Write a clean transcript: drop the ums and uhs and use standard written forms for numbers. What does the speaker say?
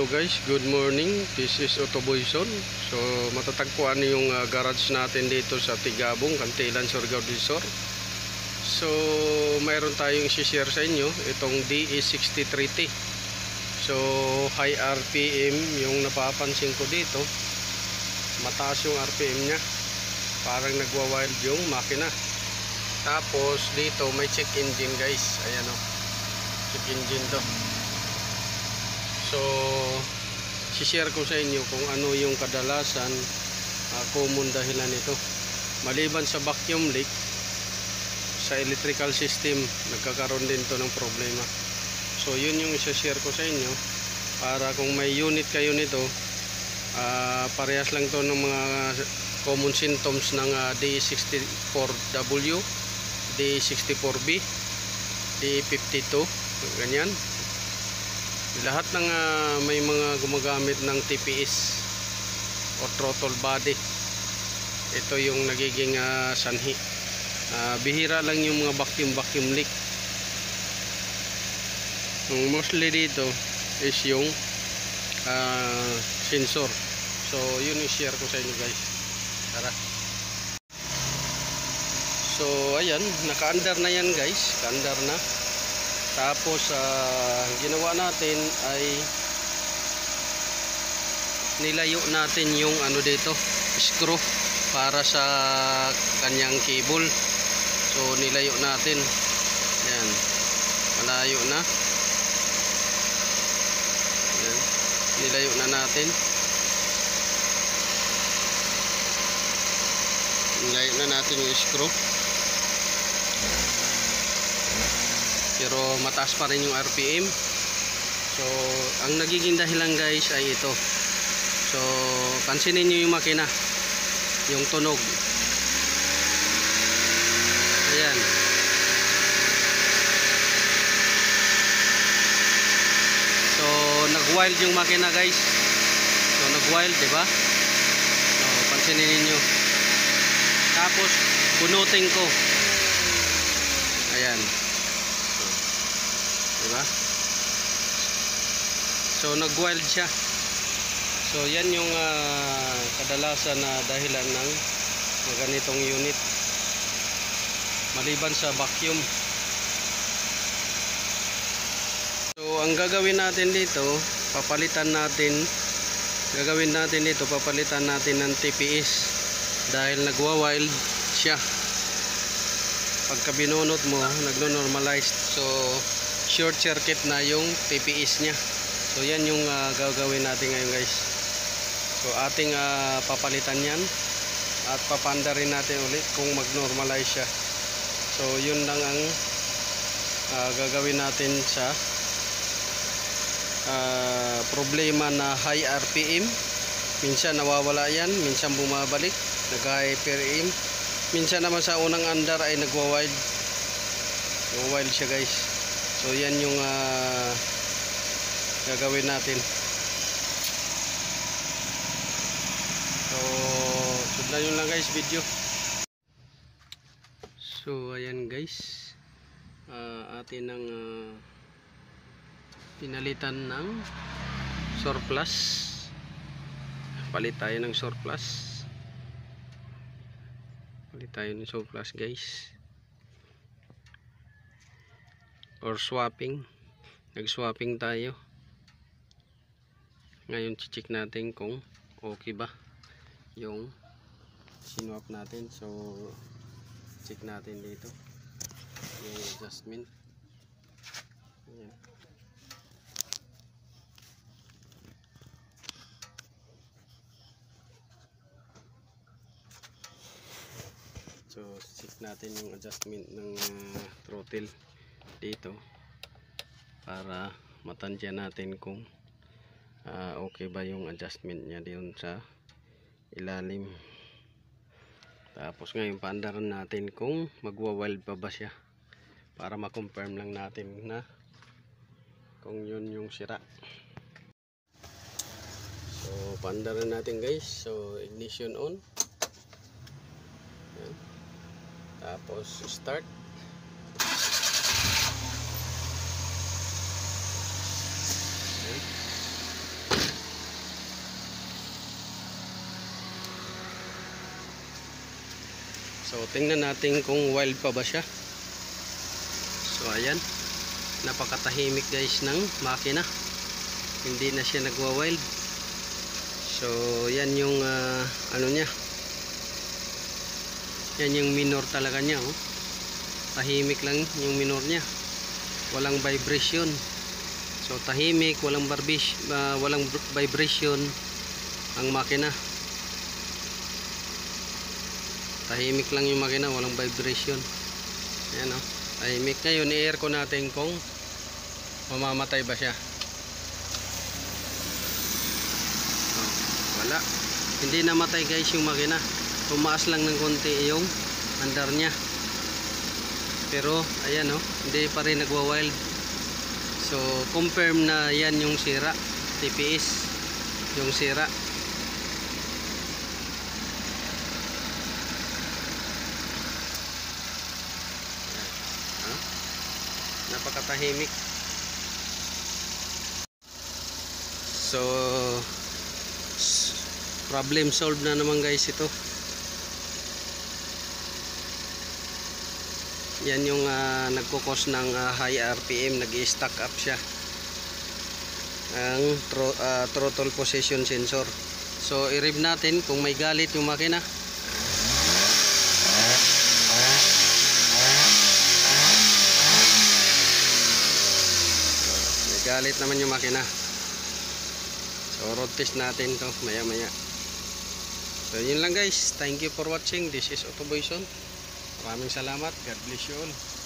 guys, good morning. This is Otoboyson. So matatagpuan yung garage natin dito sa Tigabong, Cantilan, Surigao del Sur. So mayroon tayong i-share sa inyo itong DE63T. So high RPM yung napapansin ko dito. Mataas yung RPM nya, parang nagwa-wild yung makina. Tapos dito may check engine guys. Ayan o, check engine to. So share ko sa inyo kung ano yung kadalasan common dahilan nito. Maliban sa vacuum leak, sa electrical system nagkakaroon din to ng problema. So yun yung share ko sa inyo para kung may unit kayo nito, parehas lang to ng mga common symptoms ng D64W, D64B, D52, ganyan. Lahat ng may mga gumagamit ng TPS o throttle body, ito yung nagiging sanhi. Bihira lang yung mga vacuum leak. Mostly dito is yung sensor. So yun yung share ko sa inyo guys. Tara. So ayan, naka-under na yan guys, naka-under na. Tapos ginawa natin ay nilayo natin yung ano dito, screw para sa kanyang cable. So nilayo natin. Ayan, malayo na. Ayan, nilayo na natin. Nilayo na natin yung screw. Pero mataas pa rin yung RPM. So ang nagiging dahilan guys ay ito. So pansinin nyo yung makina, yung tunog. Ayan. So nag-wild yung makina guys. So nag-wild, diba? So pansinin niyo. Tapos bunutin ko. Ayan. Diba? So nag-wild siya. So yan yung kadalasan na dahilan ng ganitong unit, maliban sa vacuum. So ang gagawin natin dito, papalitan natin ng TPS dahil nagwa-wild siya. Pagka binunot mo, nagno-normalize. So short circuit na yung TPS nya. So yan yung gagawin natin ngayon guys. So ating papalitan yan at papanda rin natin ulit kung mag-normalize siya. So yun lang ang gagawin natin sa problema na high RPM. Minsan nawawala yan, minsan bumabalik, nag-high RPM. Minsan naman sa unang andar ay nagwa-wild. Nagwa-wild siya guys. So yan yung gagawin natin. So sundan yun lang guys video. So ayan guys, atin ang pinalitan ng surplus. Palit tayo ng surplus. Palit tayo ng surplus guys, or swapping. Nag-swapping tayo. Ngayon check natin kung okay ba yung sinwap natin. So check natin dito yung adjustment. Ayan. So check natin yung adjustment ng throttle dito para matansya natin kung okay ba yung adjustment niya diyon sa ilalim. Tapos ngayon paandaran natin kung magwa-wild pa ba siya para ma-confirm lang natin na kung yun yung sira. So paandaran natin guys. So ignition on. Ayan. Tapos start. So tingnan natin kung wild pa ba siya. So ayan, napakatahimik guys ng makina, hindi na siya nagwa-wild. So yan yung ano niya, yan yung minor talaga niya, oh. Tahimik lang yung minor niya, walang vibration. So tahimik, walang vibration ang makina. Tahimik lang yung makina, walang vibration. Ayan, oh. Tahimik. Ngayon i-air ko natin kung mamamatay ba siya. Oh, wala, hindi namatay guys yung makina. Tumaas lang ng konti yung andar niya, pero ayan, oh, hindi pa rin nagwa-wild. So confirm na yan yung sira, TPS yung sira. Napakatahimik. So problem solved na naman guys ito. Yan yung nagkukos ng high RPM, nag-i-stack up siya ang throttle position sensor. So i-rev natin kung may galit yung makina. May galit naman yung makina. So road test natin to maya maya. So yun lang guys, thank you for watching. This is Autoboy Son. Maraming salamat. God bless you all.